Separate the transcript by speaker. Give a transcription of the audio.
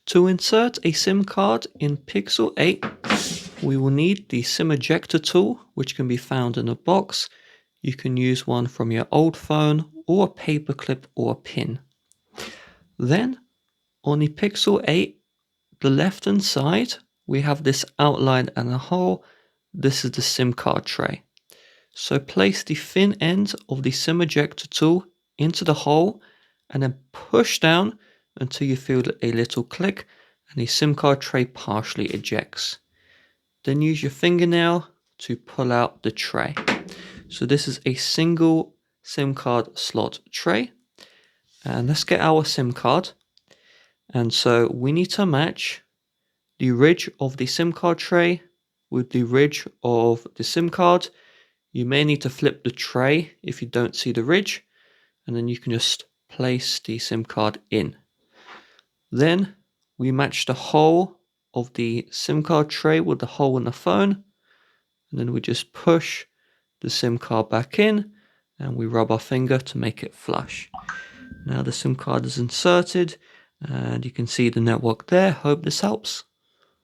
Speaker 1: To insert a SIM card in Pixel 8, we will need the SIM ejector tool, which can be found in a box. You can use one from your old phone or a paperclip or a pin. Then on the Pixel 8, the left hand side, we have this outline and a hole. This is the SIM card tray. So place the thin end of the SIM ejector tool into the hole and then push down until you feel a little click and the SIM card tray partially ejects. Then use your fingernail to pull out the tray. So this is a single SIM card slot tray. And let's get our SIM card. And so we need to match the ridge of the SIM card tray with the ridge of the SIM card. You may need to flip the tray if you don't see the ridge, and then you can just place the SIM card in. Then we match the hole of the SIM card tray with the hole in the phone, and then we just push the SIM card back in and we rub our finger to make it flush. Now the SIM card is inserted and you can see the network there. Hope this helps.